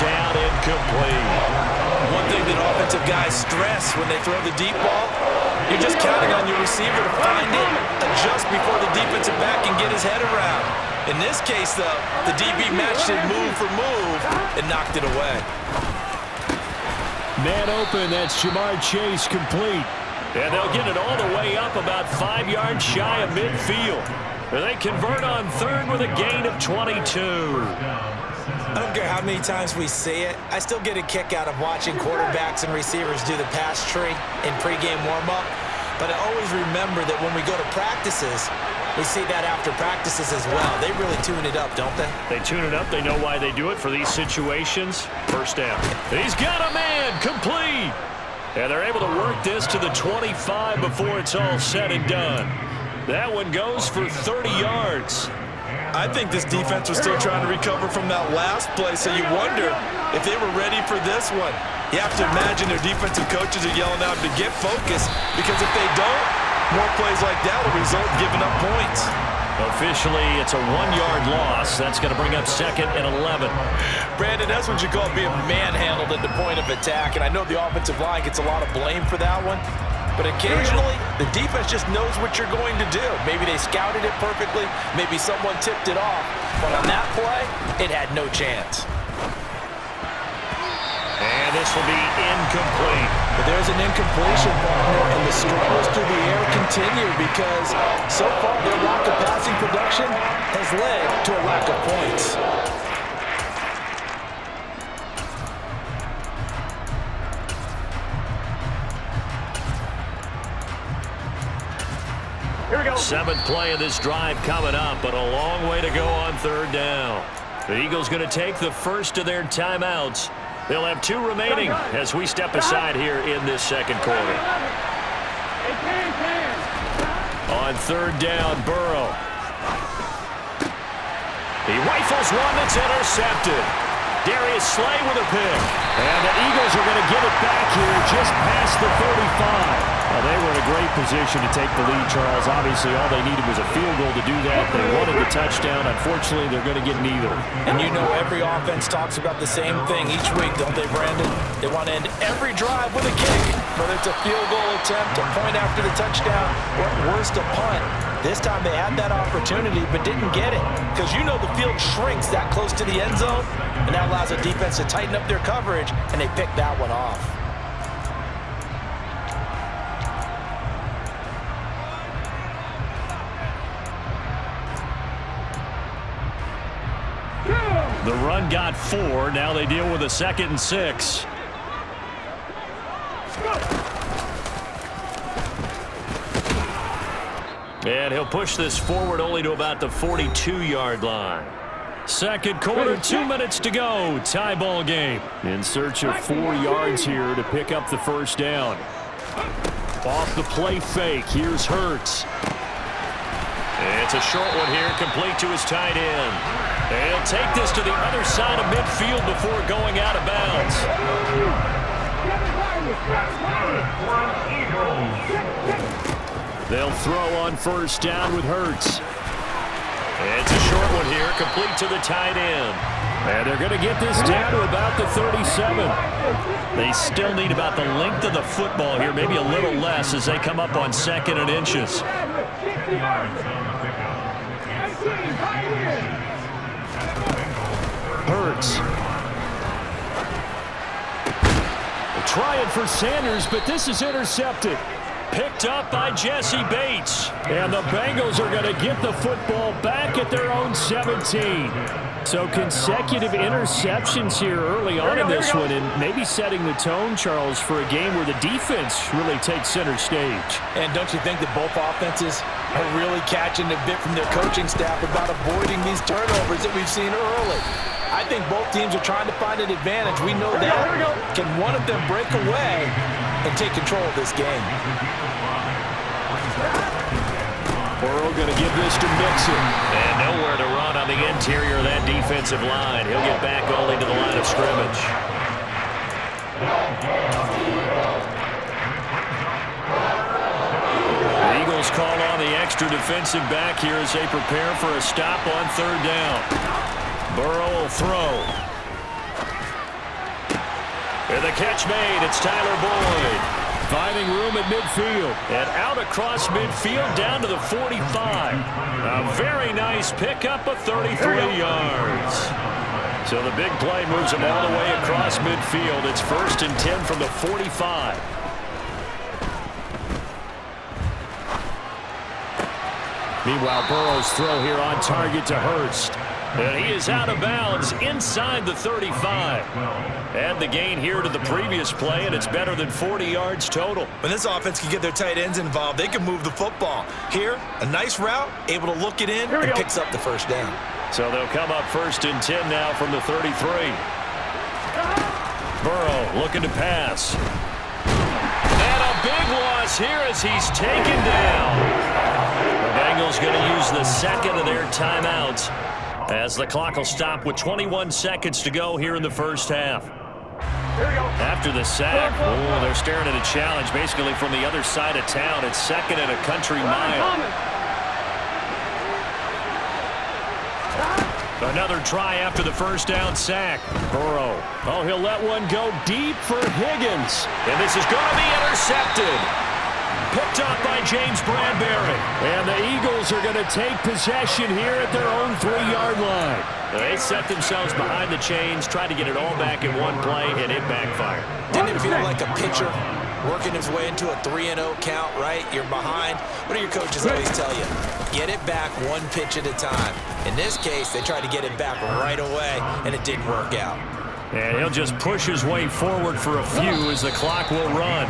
down, incomplete. One thing that offensive guys stress when they throw the deep ball, you're just counting on your receiver to find it, adjust before the defensive back can get his head around. In this case, though, the DB matched it move for move and knocked it away. Man open, that's Jamar Chase complete. And they'll get it all the way up about 5 yards shy of midfield. And they convert on third with a gain of 22. I don't care how many times we see it, I still get a kick out of watching quarterbacks and receivers do the pass tree in pregame warm-up. But I always remember that when we go to practices, we see that after practices as well. They really tune it up, don't they? They tune it up. They know why they do it for these situations. First down. He's got a man complete. And they're able to work this to the 25 before it's all said and done. That one goes for 30 yards. I think this defense was still trying to recover from that last play, so you wonder if they were ready for this one. You have to imagine their defensive coaches are yelling out to get focused, because if they don't, more plays like that will result in giving up points. Officially, it's a 1-yard loss. That's going to bring up 2nd and 11. Brandon, that's what you call being manhandled at the point of attack, and I know the offensive line gets a lot of blame for that one. But occasionally, the defense just knows what you're going to do. Maybe they scouted it perfectly. Maybe someone tipped it off. But on that play, it had no chance. And this will be incomplete. But there's an incompletion, partner, and the struggles through the air continue because so far their lack of passing production has led to a lack of points. Here we go. 7th play of this drive coming up, but a long way to go on 3rd down. The Eagles going to take the first of their timeouts. They'll have 2 remaining as we step aside here in this 2nd quarter. On 3rd down, Burrow. He rifles one that's intercepted. Darius Slay with a pick. And the Eagles are going to get it back here just past the 35. Well, they were in a great position to take the lead, Charles. Obviously, all they needed was a field goal to do that. They wanted the touchdown. Unfortunately, they're going to get neither. And you know every offense talks about the same thing each week, don't they, Brandon? They want to end every drive with a kick, whether it's a field goal attempt, a point after the touchdown, or at worst, a punt. This time they had that opportunity but didn't get it because you know the field shrinks that close to the end zone, and that allows the defense to tighten up their coverage, and they picked that one off. The run got 4. Now they deal with a 2nd and 6. And he'll push this forward only to about the 42-yard line. 2nd quarter, 2 minutes to go. Tie ball game. In search of 4 yards here to pick up the first down. Off the play fake. Here's Hurts. It's a short one here, complete to his tight end. And he'll take this to the other side of midfield before going out of bounds. They'll throw on first down with Hurts. It's a short one here, complete to the tight end. And they're going to get this down to about the 37. They still need about the length of the football here, maybe a little less as they come up on 2nd and inches. Hurts. Trying for Sanders, but this is intercepted. Picked up by Jesse Bates. And the Bengals are going to get the football back at their own 17. So consecutive interceptions here early on in this one, and maybe setting the tone, Charles, for a game where the defense really takes center stage. And don't you think that both offenses are really catching a bit from their coaching staff about avoiding these turnovers that we've seen early? I think both teams are trying to find an advantage. We know that. Can one of them break away and take control of this game? Burrow going to give this to Mixon. And nowhere to run on the interior of that defensive line. He'll get back only to the line of scrimmage. The Eagles call on the extra defensive back here as they prepare for a stop on 3rd down. Burrow will throw. And the catch made. It's Tyler Boyd. Finding room at midfield. And out across midfield down to the 45. A very nice pickup of 33 yards. So the big play moves him all the way across midfield. It's 1st and 10 from the 45. Meanwhile, Burrow's throw here on target to Hurst. And he is out of bounds inside the 35. Add the gain here to the previous play, and it's better than 40 yards total. When this offense can get their tight ends involved, they can move the football. Here, a nice route, able to look it in, and picks up the first down. So they'll come up 1st and 10 now from the 33. Burrow looking to pass. And a big loss here as he's taken down. The Bengals going to use the second of their timeouts, as the clock will stop with 21 seconds to go here in the first half. After the sack, they're staring at a challenge basically from the other side of town. It's 2nd and a country mile. Another try after the first down sack. Burrow. Oh, he'll let one go deep for Higgins. And this is going to be intercepted. Picked up by James Bradbury. And the Eagles are going to take possession here at their own 3-yard line. They set themselves behind the chains, tried to get it all back in one play, and it backfired. Didn't it feel like a pitcher working his way into a 3-0 count, right? You're behind. What do your coaches always tell you? Get it back one pitch at a time. In this case, they tried to get it back right away, and it didn't work out. And he'll just push his way forward for a few as the clock will run.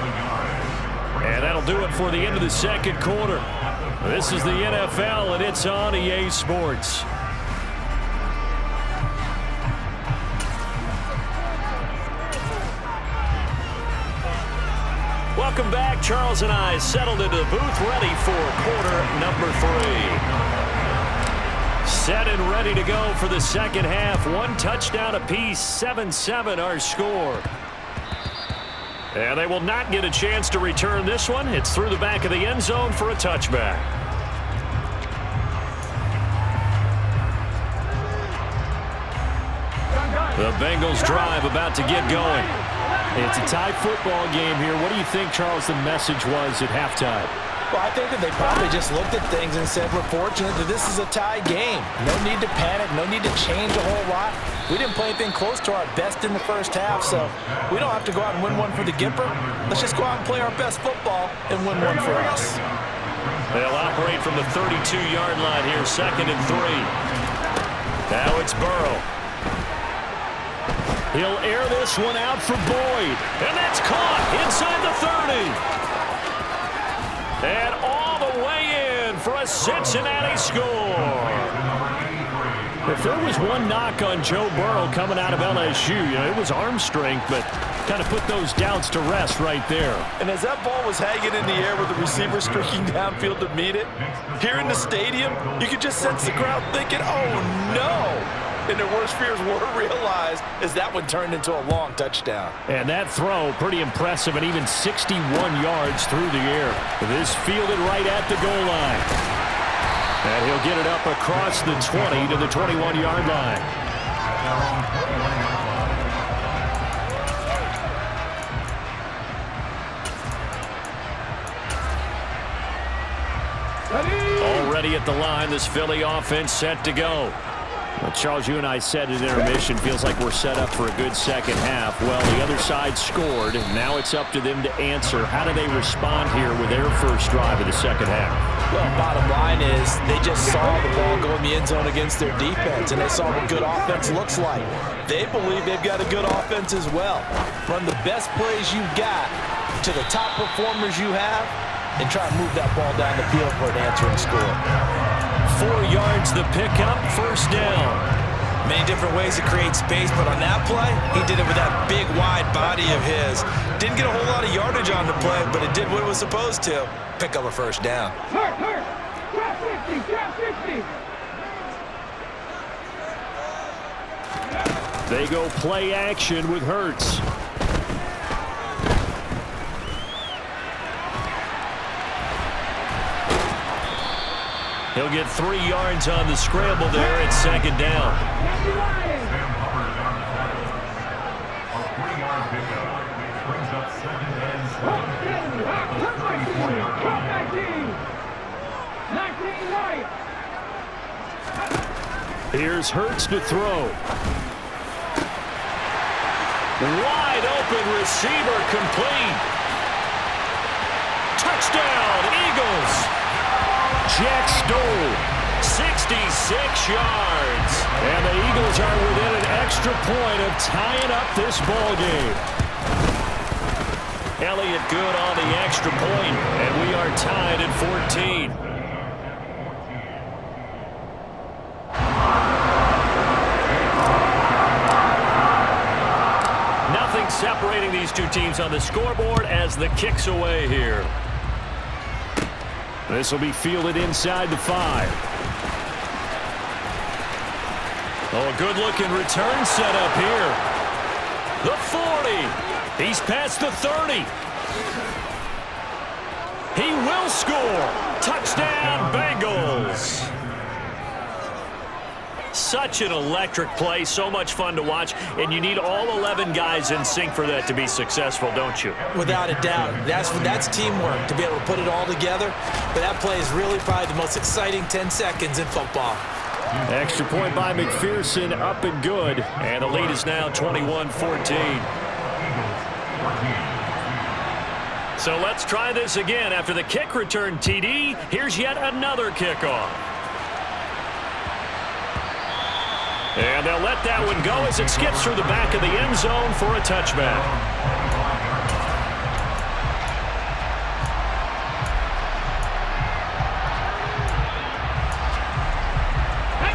And that'll do it for the end of the second quarter. This is the NFL, and it's on EA Sports. Welcome back. Charles and I settled into the booth, ready for quarter number 3. Set and ready to go for the second half. 1 touchdown apiece, 7-7 our score. And they will not get a chance to return this one. It's through the back of the end zone for a touchback. The Bengals drive about to get going. It's a tie football game here. What do you think, Charles, the message was at halftime? Well, I think that they probably just looked at things and said, we're fortunate that this is a tie game. No need to panic, no need to change a whole lot. We didn't play anything close to our best in the first half, so we don't have to go out and win one for the Gipper. Let's just go out and play our best football and win one for us. They'll operate from the 32-yard line here, 2nd and 3. Now it's Burrow. He'll air this one out for Boyd. And that's caught inside the 30. And all the way in for a Cincinnati score. If there was one knock on Joe Burrow coming out of LSU, it was arm strength, but kind of put those doubts to rest right there. And as that ball was hanging in the air with the receiver streaking downfield to meet it, here in the stadium, you could just sense the crowd thinking, oh no! And their worst fears were realized as that one turned into a long touchdown. And that throw, pretty impressive, and even 61 yards through the air. This fielded right at the goal line. And he'll get it up across the 20 to the 21-yard line. Already at the line, this Philly offense set to go. Well, Charles, you and I said at intermission, feels like we're set up for a good second half. Well, the other side scored, and now it's up to them to answer. How do they respond here with their first drive of the second half? Well, bottom line is they just saw the ball go in the end zone against their defense, and they saw what good offense looks like. They believe they've got a good offense as well. Run the best plays you've got to the top performers you have, and try to move that ball down the field for an answering score. 4 yards the pickup, first down. Many different ways to create space, but on that play, he did it with that big, wide body of his. Didn't get a whole lot of yardage on the play, but it did what it was supposed to. Pick up a first down. Trap 50. They go play action with Hurts. He'll get 3 yards on the scramble there at second down. Here's Hurts to throw. Wide open receiver complete. Touchdown, Eagles. Jack Stoll, 66 yards. And the Eagles are within an extra point of tying up this ball game. Elliott good on the extra point, and we are tied at 14. Nothing separating these two teams on the scoreboard as the kick's away here. This will be fielded inside the 5. Oh, a good-looking return set up here. The 40. He's past the 30. He will score. Touchdown, Bengals. Such an electric play, so much fun to watch, and you need all 11 guys in sync for that to be successful, don't you? Without a doubt. That's teamwork, to be able to put it all together. But that play is really probably the most exciting 10 seconds in football. Extra point by McPherson, up and good, and the lead is now 21-14. So let's try this again. After the kick return TD, here's yet another kickoff. And they'll let that one go as it skips through the back of the end zone for a touchback.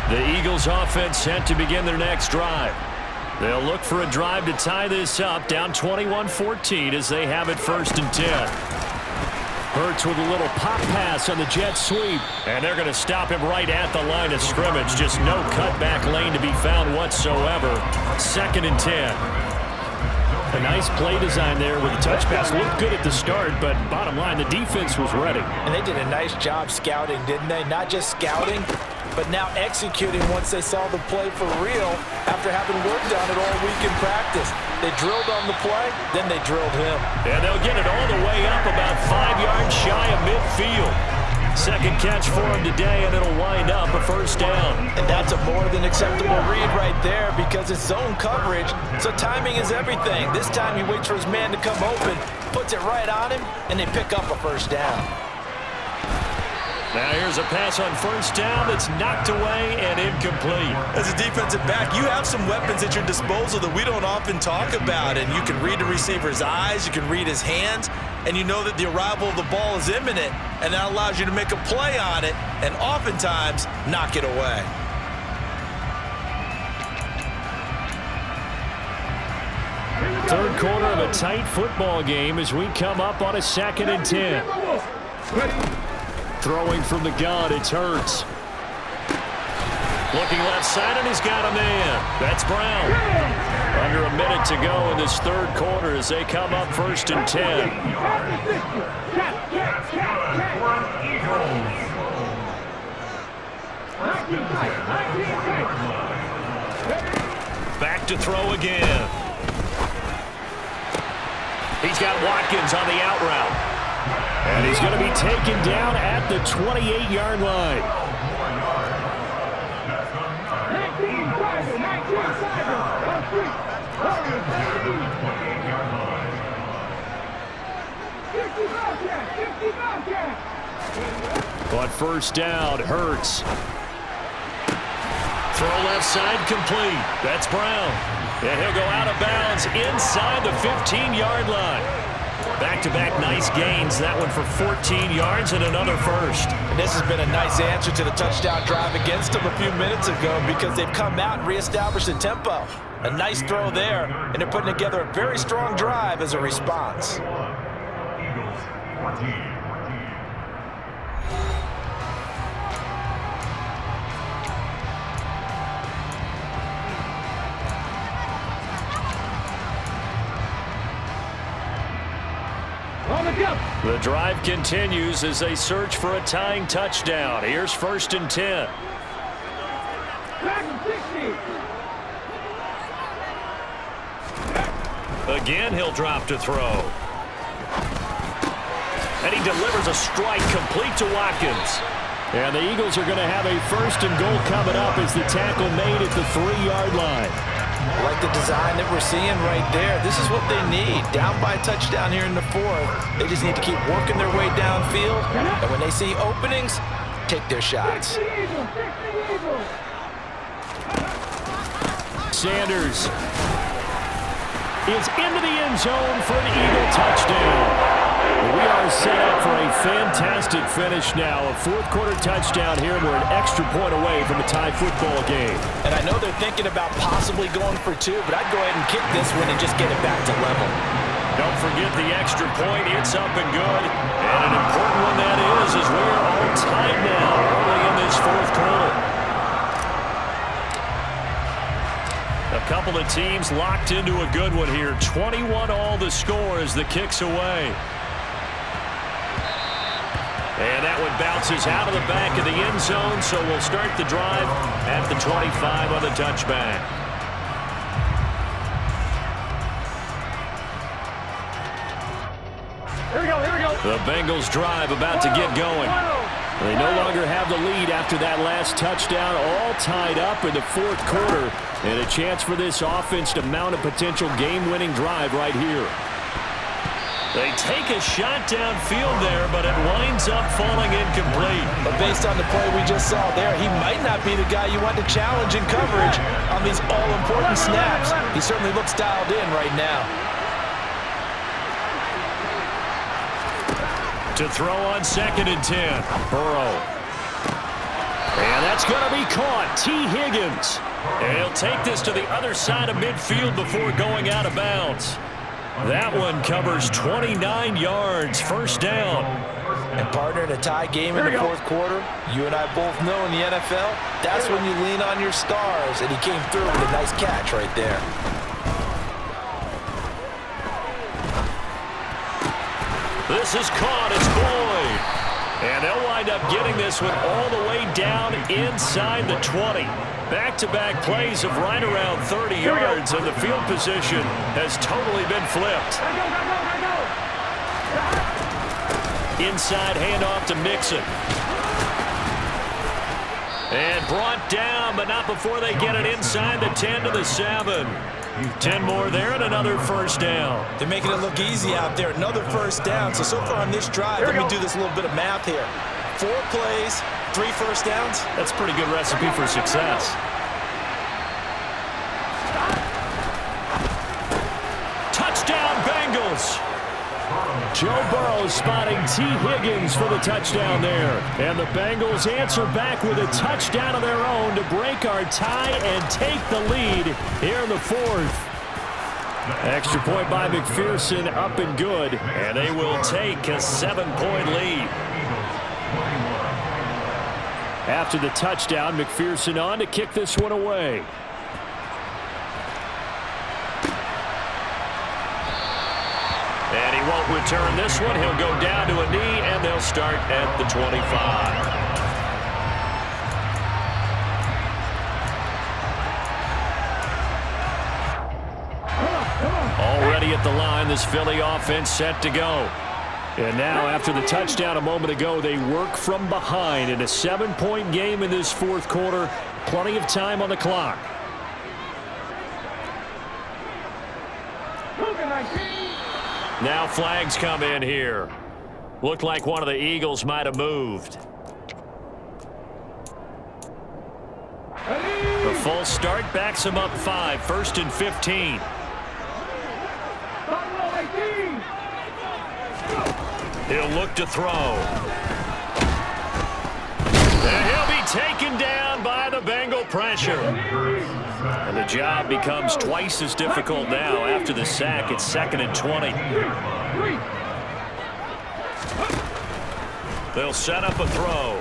The Eagles offense set to begin their next drive. They'll look for a drive to tie this up, down 21-14 as they have it 1st and 10. Hurts with a little pop pass on the jet sweep. And they're going to stop him right at the line of scrimmage. Just no cutback lane to be found whatsoever. 2nd and 10. A nice play design there with the touch pass. Looked good at the start, but bottom line, the defense was ready. And they did a nice job scouting, didn't they? Not just scouting, but now executing once they saw the play for real after having worked on it all week in practice. They drilled on the play, then they drilled him. And they'll get it all the way up about 5 yards shy of midfield. Second catch for him today, and it'll wind up a 1st down. And that's a more than acceptable read right there because it's zone coverage, so timing is everything. This time he waits for his man to come open, puts it right on him, and they pick up a 1st down. Now here's a pass on 1st down that's knocked away and incomplete. As a defensive back, you have some weapons at your disposal that we don't often talk about, and you can read the receiver's eyes, you can read his hands, and you know that the arrival of the ball is imminent, and that allows you to make a play on it and oftentimes knock it away. Third quarter of a tight football game as we come up on a 2nd and 10. Throwing from the gun, it's Hurts. Looking left side, and he's got a man. That's Brown. Under a minute to go in this third quarter as they come up 1st and 10. Back to throw again. He's got Watkins on the out route. And he's going to be taken down at the 28-yard line. On 1st down, Hurts. Throw left side complete. That's Brown. And he'll go out of bounds inside the 15-yard line. Back-to-back nice gains. That one for 14 yards and another 1st. And this has been a nice answer to the touchdown drive against them a few minutes ago because they've come out and reestablished the tempo. A nice throw there, and they're putting together a very strong drive as a response. The drive continues as they search for a tying touchdown. Here's 1st and 10. Again, he'll drop to throw. And he delivers a strike complete to Watkins. And the Eagles are going to have a 1st and goal coming up as the tackle made at the 3-yard line. I like the design that we're seeing right there. This is what they need. Down by a touchdown here in the 4th. They just need to keep working their way downfield. And when they see openings, take their shots. Sanders is into the end zone for an Eagle touchdown. We are set up for a fantastic finish now. A 4th-quarter touchdown here, and we're an extra point away from a tie football game. And I know they're thinking about possibly going for 2, but I'd go ahead and kick this one and just get it back to level. Don't forget the extra point. It's up and good. And an important one that is we're all tied now early in this 4th quarter. A couple of teams locked into a good one here. 21 all the score as the kick's away. And that one bounces out of the back of the end zone, so we'll start the drive at the 25 on the touchback. Here we go. The Bengals drive about to get going. They no longer have the lead after that last touchdown, all tied up in the 4th quarter, and a chance for this offense to mount a potential game-winning drive right here. They take a shot downfield there, but it winds up falling incomplete. But based on the play we just saw there, he might not be the guy you want to challenge in coverage on these all-important snaps. He certainly looks dialed in right now. To throw on 2nd and 10. Burrow. And that's going to be caught. T. Higgins. And he'll take this to the other side of midfield before going out of bounds. That one covers 29 yards. 1st down. And partner, in a tie game in the 4th quarter, you and I both know in the NFL, that's when you lean on your stars. And he came through with a nice catch right there. This is caught. It's Boyd. And they'll wind up getting this one all the way down inside the 20. Back-to-back plays of right around 30 yards, and the field position has totally been flipped. Inside handoff to Mixon. And brought down, but not before they get it inside the 10 to the 7. 10 more there and another 1st down. They're making it look easy out there. Another 1st down. So far on this drive, let me do this little bit of math here. 4 plays, 3 1st downs. That's a pretty good recipe for success. Touchdown, Bengals. Joe Burrow spotting T. Higgins for the touchdown there. And the Bengals answer back with a touchdown of their own to break our tie and take the lead here in the 4th. Extra point by McPherson, up and good. And they will take a 7-point lead. After the touchdown, McPherson on to kick this one away. And he won't return this one. He'll go down to a knee, and they'll start at the 25. Already at the line, this Philly offense set to go. And now, after the touchdown a moment ago, they work from behind in a 7-point game in this 4th quarter. Plenty of time on the clock. Now flags come in here. Looked like one of the Eagles might have moved. The false start backs him up 5. 1st and 15. He'll look to throw. And he'll be taken down by the Bengal pressure. And the job becomes twice as difficult now after the sack. It's 2nd and 20. They'll set up a throw.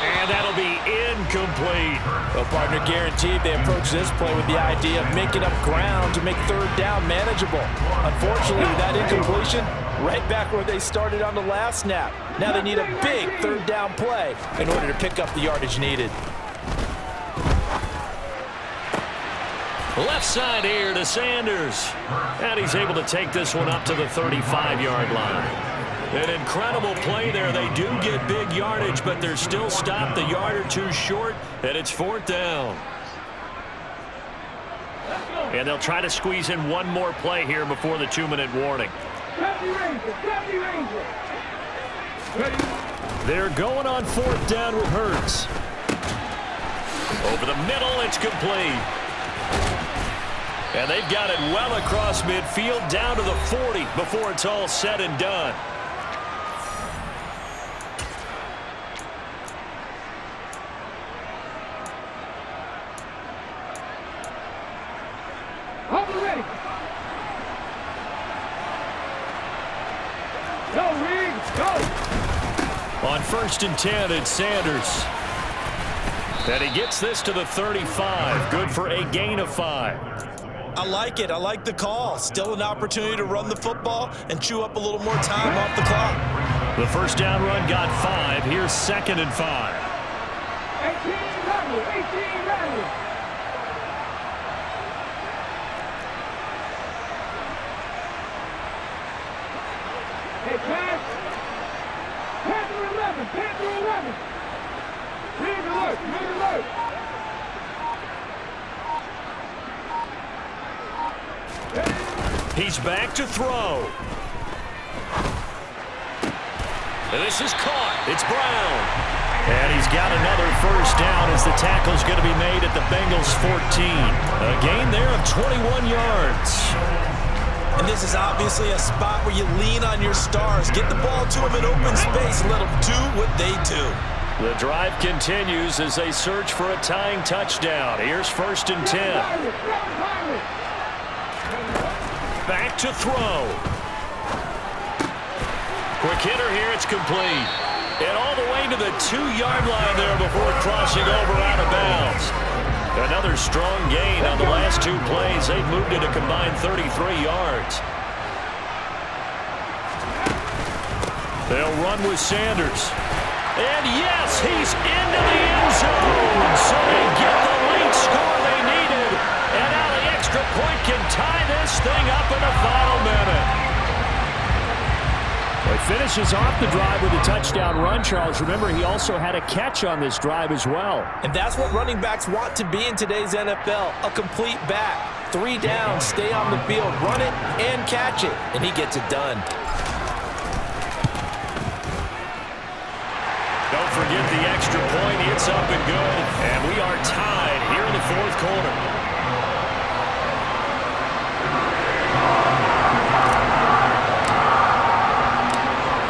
And that'll be incomplete. Well, partner, guaranteed they approach this play with the idea of making up ground to make 3rd down manageable. Unfortunately, with that incompletion, right back where they started on the last snap. Now they need a big 3rd down play in order to pick up the yardage needed. Left side here to Sanders. And he's able to take this one up to the 35-yard line. An incredible play there. They do get big yardage, but they're still stopped a yard or two short, and it's 4th down. And they'll try to squeeze in one more play here before the 2-minute warning. They're going on 4th down with Hurts. Over the middle, it's complete. And they've got it well across midfield down to the 40 before it's all said and done. On 1st and 10, it's Sanders. And he gets this to the 35. Good for a gain of 5. I like it. I like the call. Still an opportunity to run the football and chew up a little more time off the clock. The first down run got 5. Here's 2nd and 5. 18. Hey, pass. Panther 11. Panther 11. Rig alert. Rig alert. He's back to throw. And this is caught. It's Brown. And he's got another first down as the tackle's going to be made at the Bengals 14. A gain there of 21 yards. And this is obviously a spot where you lean on your stars. Get the ball to them in open space and let them do what they do. The drive continues as they search for a tying touchdown. Here's 1st and 10. Back to throw. Quick hitter here. It's complete. And all the way to the 2-yard line there before crossing over out of bounds. Another strong gain on the last 2 plays. They've moved it a combined 33 yards. They'll run with Sanders. And yes, he's into the end zone. So they get the late score they needed. And now the extra point can tie this thing up in the final minute. He finishes off the drive with a touchdown run, Charles. Remember, he also had a catch on this drive as well. And that's what running backs want to be in today's NFL, a complete back. 3 down, stay on the field, run it, and catch it. And he gets it done. Don't forget the extra point. It's up and good. And we are tied here in the 4th quarter.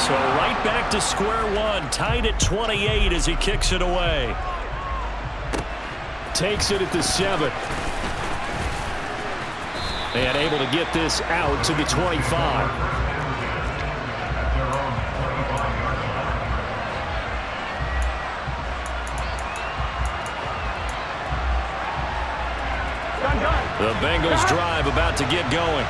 So right back to square one, tied at 28 as he kicks it away. Takes it at the 7. And able to get this out to the 25. The Bengals drive about to get going.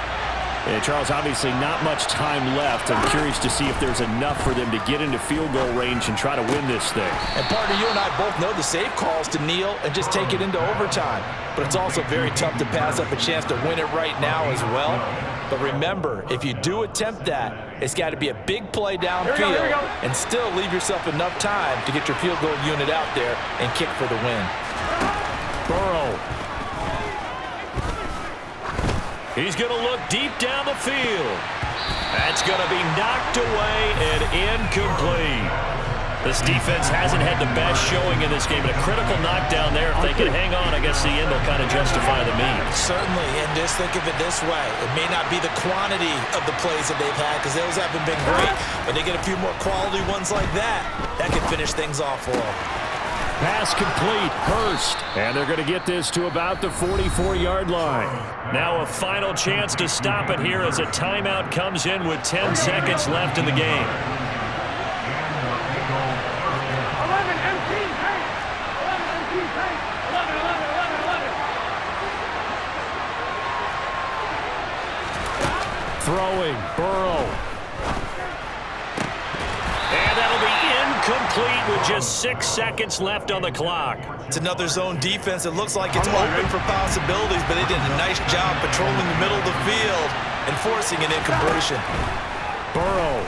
And Charles, obviously not much time left. I'm curious to see if there's enough for them to get into field goal range and try to win this thing. And partner, you and I both know the safe calls to kneel and just take it into overtime. But it's also very tough to pass up a chance to win it right now as well. But remember, if you do attempt that, it's got to be a big play downfield and still leave yourself enough time to get your field goal unit out there and kick for the win. Burrow. He's going to look deep down the field. That's going to be knocked away and incomplete. This defense hasn't had the best showing in this game. A critical knockdown there. If they can hang on, I guess the end will kind of justify the means. Certainly, and just think of it this way. It may not be the quantity of the plays that they've had because those haven't been great, but they get a few more quality ones like that. That can finish things off for them. Pass complete, Hurst. And they're going to get this to about the 44-yard line. Now a final chance to stop it here as a timeout comes in with 10 seconds left in the game. 11 empty tank. 11 empty tank. 11. Throwing, Burrow. And that'll be incomplete lead with just 6 seconds left on the clock. It's another zone defense. It looks like it's open for possibilities, but they did a nice job patrolling the middle of the field and forcing an incompletion. Burrow.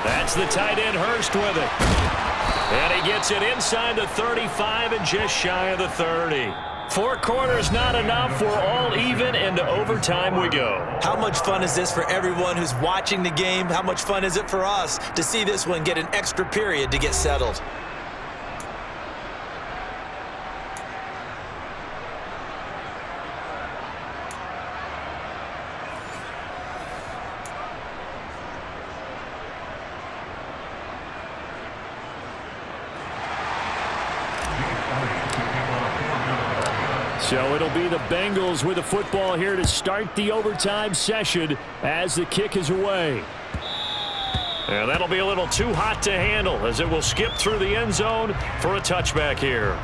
That's the tight end Hurst with it. And he gets it inside the 35 and just shy of the 30. 4 quarters not enough. We're all even, and to overtime we go. How much fun is this for everyone who's watching the game? How much fun is it for us to see this one get an extra period to get settled? So it'll be the Bengals with the football here to start the overtime session as the kick is away. And that'll be a little too hot to handle as it will skip through the end zone for a touchback here.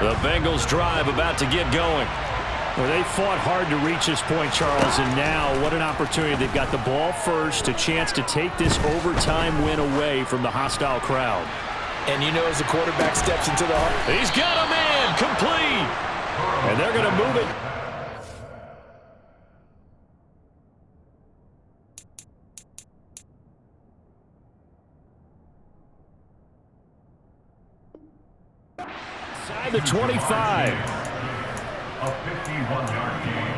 The Bengals drive about to get going. Well, they fought hard to reach this point, Charles, and now what an opportunity. They've got the ball first, a chance to take this overtime win away from the hostile crowd. And you know, as the quarterback steps into the heart, he's got a man complete. And they're going to move it. Inside the 25. A 51-yard gain.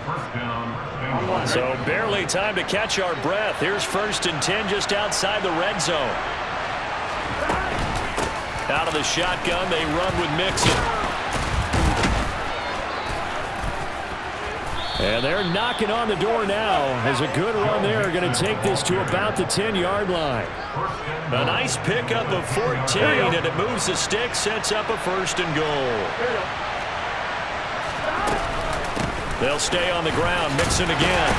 First down. So barely time to catch our breath. Here's 1st and 10 just outside the red zone. Out of the shotgun, they run with Mixon. And they're knocking on the door now as a good run there. Going to take this to about the 10-yard line. A nice pickup of 14, and it moves the stick, sets up a 1st and goal. They'll stay on the ground. Mixon again.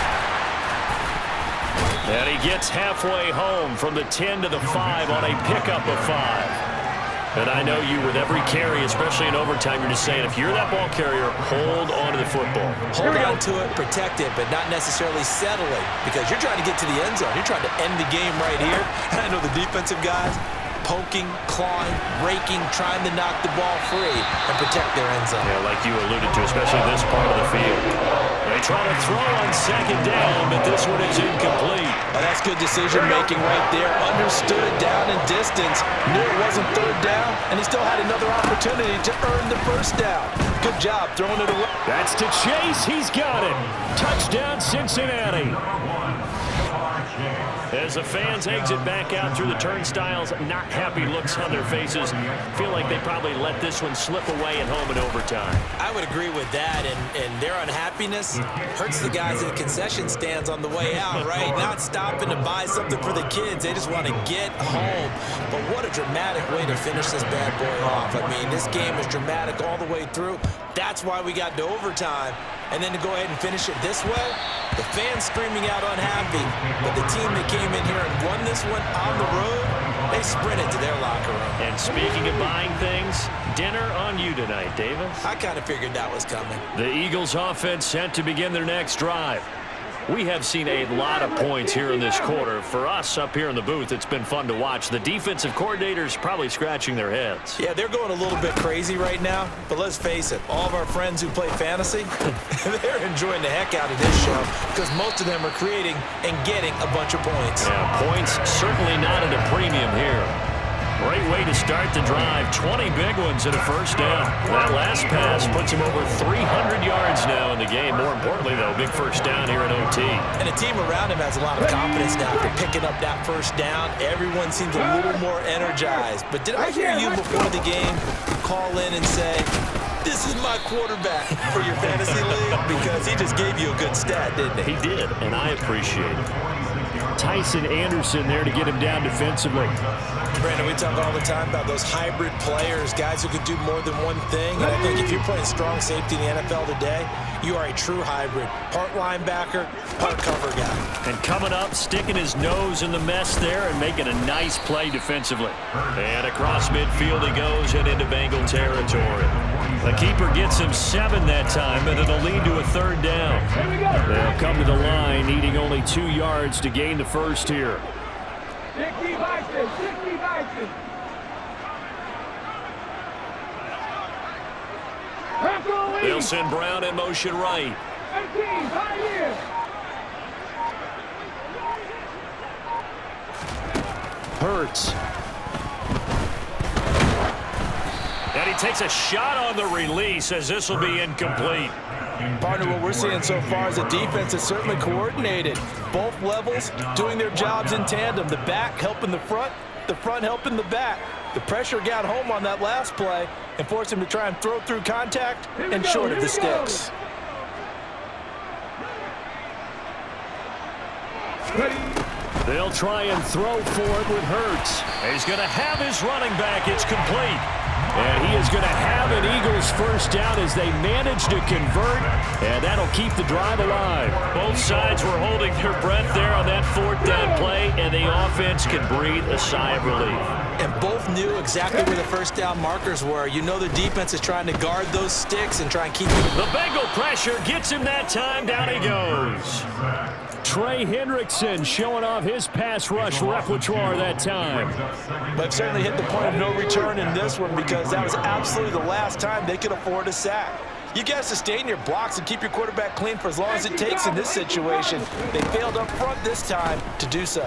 And he gets halfway home from the 10 to the 5 on a pickup of 5. And I know you, with every carry, especially in overtime, you're just saying, if you're that ball carrier, hold on to the football. Hold on to it, protect it, but not necessarily settle it, because you're trying to get to the end zone. You're trying to end the game right here. And I know the defensive guys, poking, clawing, raking, trying to knock the ball free and protect their end zone. Yeah, like you alluded to, especially this part of the field. They try to throw on 2nd down, but this one is incomplete. Oh, that's good decision-making right there. Understood down and distance. Knew it wasn't 3rd down, and he still had another opportunity to earn the 1st down. Good job throwing it away. That's to Chase. He's got it. Touchdown, Cincinnati. As the fans exit back out through the turnstiles, not happy looks on their faces. Feel like they probably let this one slip away at home in overtime. I would agree with that, and their unhappiness hurts the guys at the concession stands on the way out, right? Not stopping to buy something for the kids. They just want to get home. But what a dramatic way to finish this bad boy off. I mean, this game is dramatic all the way through. That's why we got to overtime. And then to go ahead and finish it this way, the fans screaming out unhappy, but the team that came in here and won this one on the road, they sprinted to their locker room. And speaking of buying things, dinner on you tonight, Davis. I kind of figured that was coming. The Eagles offense set to begin their next drive. We have seen a lot of points here in this quarter. For us up here in the booth, it's been fun to watch. The defensive coordinators probably scratching their heads. Yeah, they're going a little bit crazy right now, but let's face it, all of our friends who play fantasy, they're enjoying the heck out of this show because most of them are creating and getting a bunch of points. Yeah, points certainly not at a premium here. Great way to start the drive. 20 big ones and a 1st down. That last pass puts him over 300 yards now in the game. More importantly, though, big 1st down here in OT. And the team around him has a lot of confidence now for picking up that 1st down. Everyone seems a little more energized. But did I hear you before the game call in and say, this is my quarterback for your fantasy league? Because he just gave you a good stat, didn't he? He did, and I appreciate it. Tyson Anderson there to get him down defensively. Brandon, we talk all the time about those hybrid players, guys who can do more than one thing. And I think if you're playing strong safety in the NFL today, you are a true hybrid. Part linebacker, part cover guy. And coming up, sticking his nose in the mess there and making a nice play defensively. And across midfield he goes and into Bengal territory. The keeper gets him 7 that time, and it'll lead to a 3rd down. They'll come to the line, needing only 2 yards to gain the first here. 60 Bison, 60 Bison. They'll send Brown in motion right. 18, right here. Hurts. And he takes a shot on the release as this will be incomplete. Partner, what we're seeing so far is the defense is certainly coordinated. Both levels doing their jobs in tandem. The back helping the front helping the back. The pressure got home on that last play and forced him to try and throw through contact and short of the sticks. They'll try and throw for it with Hurts. He's going to have his running back. It's complete. And he is going to have an Eagles first down as they manage to convert, and that'll keep the drive alive. Both sides were holding their breath there on that 4th down play, and the offense can breathe a sigh of relief. And both knew exactly where the first down markers were. You know the defense is trying to guard those sticks and try and keep them. The Bengal pressure gets him that time. Down he goes. Trey Hendrickson showing off his pass rush repertoire that time. But certainly hit the point of no return in this one because that was absolutely the last time they could afford a sack. You got to sustain your blocks and keep your quarterback clean for as long as it takes in this situation. They failed up front this time to do so.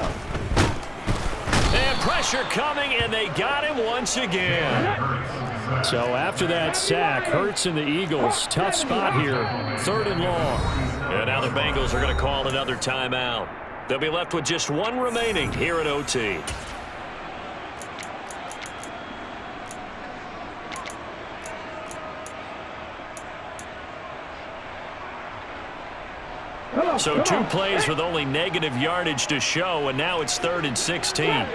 And pressure coming, and they got him once again. So after that sack, Hurts and the Eagles, tough spot here, 3rd and long. And now the Bengals are going to call another timeout. They'll be left with just 1 remaining here at OT. So 2 plays with only negative yardage to show, and now it's 3rd and 16.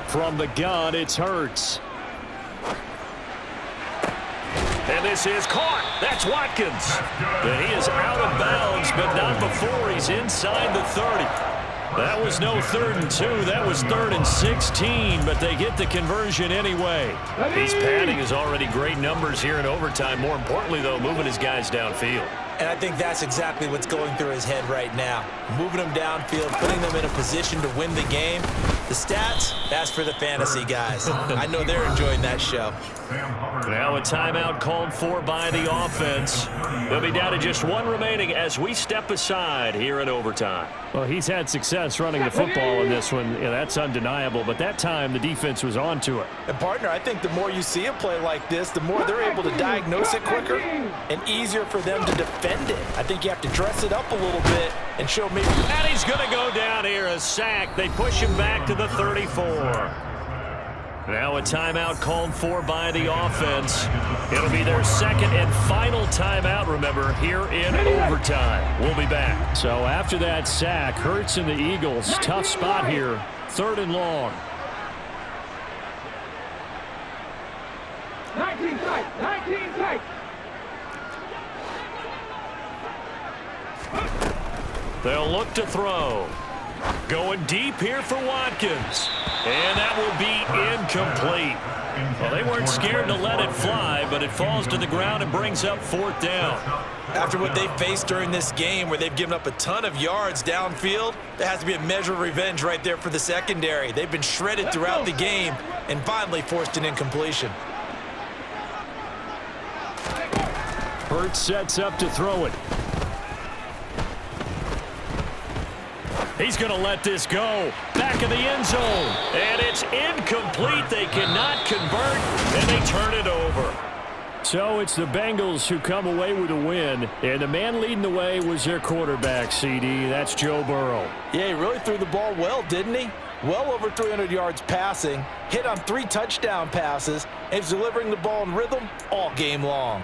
From the gun, it's Hurts. And this is caught. That's Watkins. And he is out of bounds, but not before he's inside the 30. That was no 3rd and 2. That was 3rd and 16, but they get the conversion anyway. He's padding his already great numbers here in overtime. More importantly, though, moving his guys downfield. And I think that's exactly what's going through his head right now. Moving them downfield, putting them in a position to win the game. The stats, that's for the fantasy guys. I know they're enjoying that show. Now a timeout called for by the offense. They'll be down to just 1 remaining as we step aside here in overtime. Well, he's had success running the football in this one. Yeah, that's undeniable, but that time the defense was on to it. And partner, I think the more you see a play like this, the more they're able to diagnose it quicker and easier for them to defend it. I think you have to dress it up a little bit and show maybe. And he's going to go down here, a sack. They push him back to the 34. Now a timeout called for by the offense. It'll be their 2nd and final timeout, remember, here in overtime. We'll be back. So after that sack, Hurts and the Eagles, tough spot here, 3rd and long. 19 tight, 19 tight. They'll look to throw. Going deep here for Watkins. And that will be incomplete. Well, they weren't scared to let it fly, but it falls to the ground and brings up 4th down. After what they've faced during this game where they've given up a ton of yards downfield, there has to be a measure of revenge right there for the secondary. They've been shredded throughout the game and finally forced an incompletion. Hurts sets up to throw it. He's going to let this go. Back in the end zone. And it's incomplete. They cannot convert, and they turn it over. So it's the Bengals who come away with a win, and the man leading the way was their quarterback, CD. That's Joe Burrow. Yeah, he really threw the ball well, didn't he? Well over 300 yards passing, hit on 3 touchdown passes, and he's delivering the ball in rhythm all game long.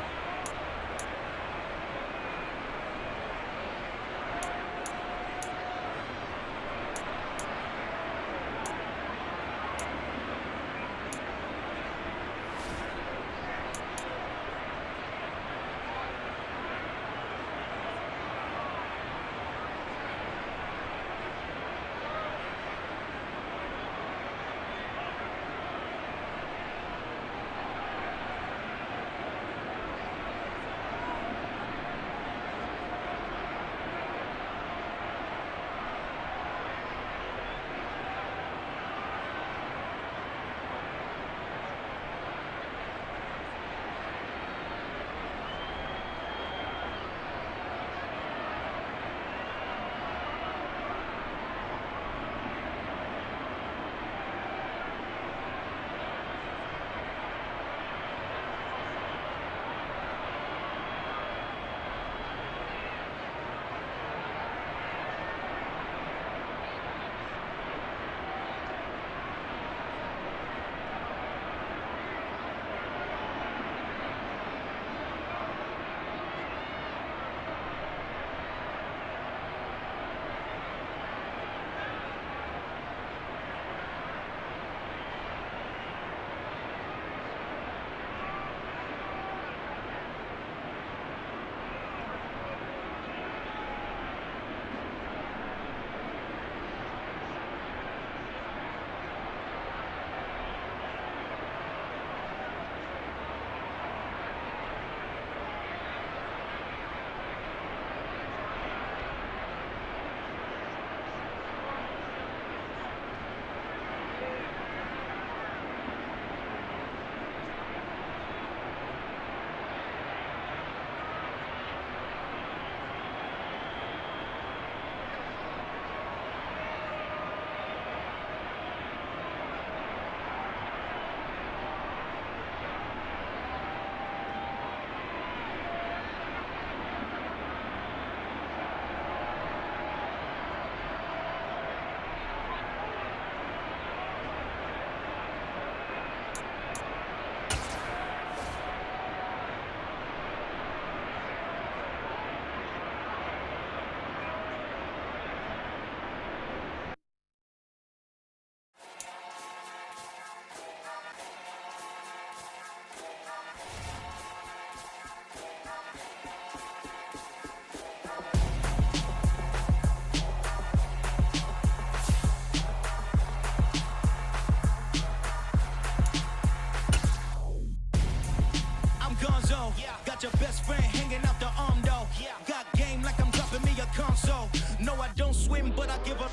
your best friend hanging out the arm though. Got game like I'm dropping me a console. No, I don't swim, but I give a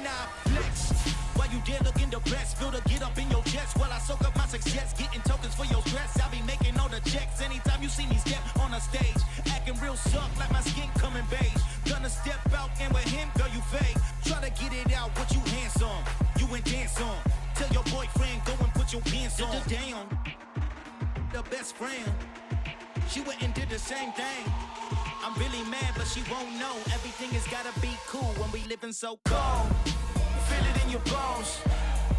nah flex. While you there looking depressed, feel to get up in your chest while I soak up my success, getting tokens for your stress. I'll be making all the checks anytime you see me step on a stage, acting real suck like my skin coming beige. Gonna step out and with him, girl, you fake. Try to get it out, but you handsome, you ain't dance on. Tell your boyfriend go and put your pants on. Down, the best friend, she went and did the same thing. I'm really mad, but she won't know. Everything has gotta be cool when we living so cold. Feel it in your bones.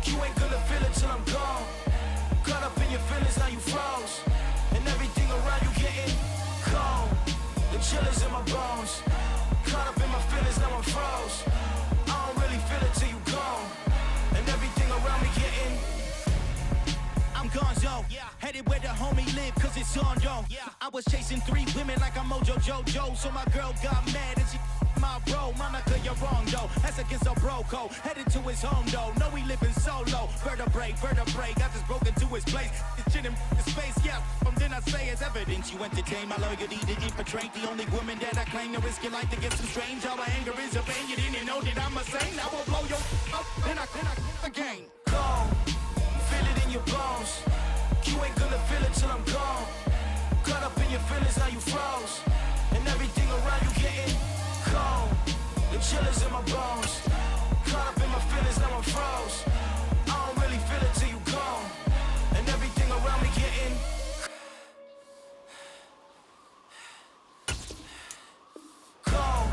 You ain't gonna feel it till I'm gone. Caught up in your feelings, now you froze. And everything around you getting cold. The chill is in my bones. Caught up in my feelings, now I'm froze. I don't really feel it till you gone. And everything around me getting I'm gonzo, headed where the homie live, cause it's on though. I was chasing 3 women like I'm Mojo Jojo, so my girl got mad and she my bro. Monica, you're wrong though, that's against a bro code. Headed to his home though, no we living solo. Vertebrae, got just broken to his place. It's shit in his space, from then I say it's evidence. You entertain my loyalty to infiltrate. The only woman that I claim to risk your life to get some strange. All my anger is a pain, you didn't know that I'm a saint. I will blow your up, then I again. Go. Feel it in your bones. You ain't gonna feel it till I'm gone. Caught up in your feelings, now you froze. And everything around you getting cold. The chill is in my bones. Caught up in my feelings, now I'm froze. I don't really feel it till you gone. And everything around me getting cold.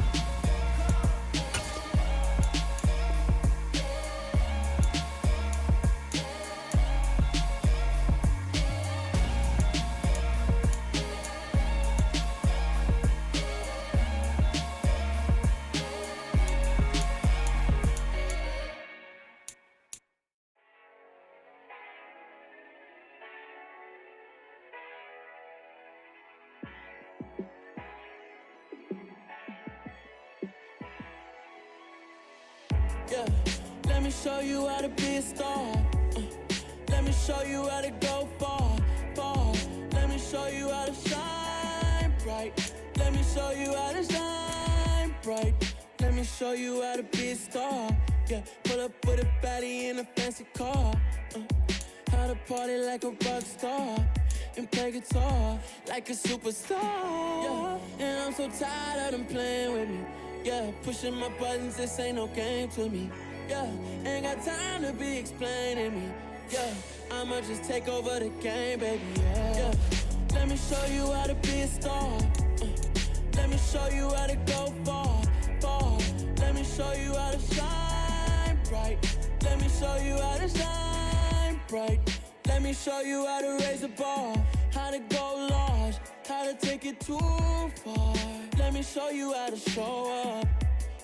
Yeah, let me show you how to be a star. Let me show you how to go far, far. Let me show you how to shine bright. Let me show you how to shine bright. Let me show you how to be a star. Yeah, pull up with a baddie in a fancy car. How to party like a rock star and play guitar like a superstar. Yeah, and I'm so tired of them playing with me. Yeah, pushing my buttons, this ain't no game to me. Yeah, ain't got time to be explaining me. Yeah, I'ma just take over the game, baby. Yeah, let me show you how to be a star. Let me show you how to go far, far. Let me show you how to shine bright. Let me show you how to shine bright. Let me show you how to raise the bar, how to go large, how to take it too far. Let me show you how to show up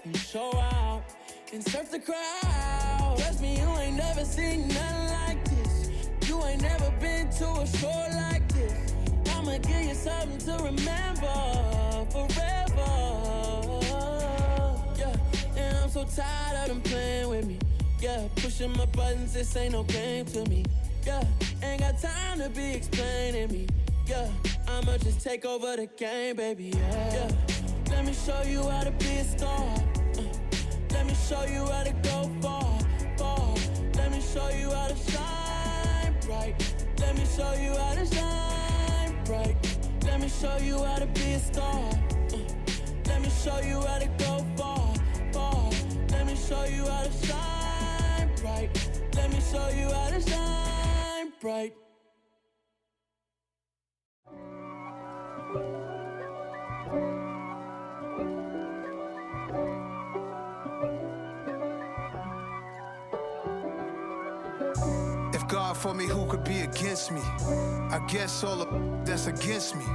and show out and surf the crowd. Trust me, you ain't never seen nothing like this. You ain't never been to a show like this. I'ma give you something to remember forever. Yeah, and I'm so tired of them playing with me. Yeah, pushing my buttons, this ain't no game to me. Yeah, ain't got time to be explaining me. Yeah, I'ma just take over the game, baby. Yeah, let me show you how to be a star. Let me show you how to go far, far. Let me show you how to shine bright. Let me show you how to shine bright. Let me show you how to be a star. Let me show you how to go far, far. Let me show you how to shine bright. Let me show you how to shine bright. If God for me, who could be against me? I guess all of that's against me.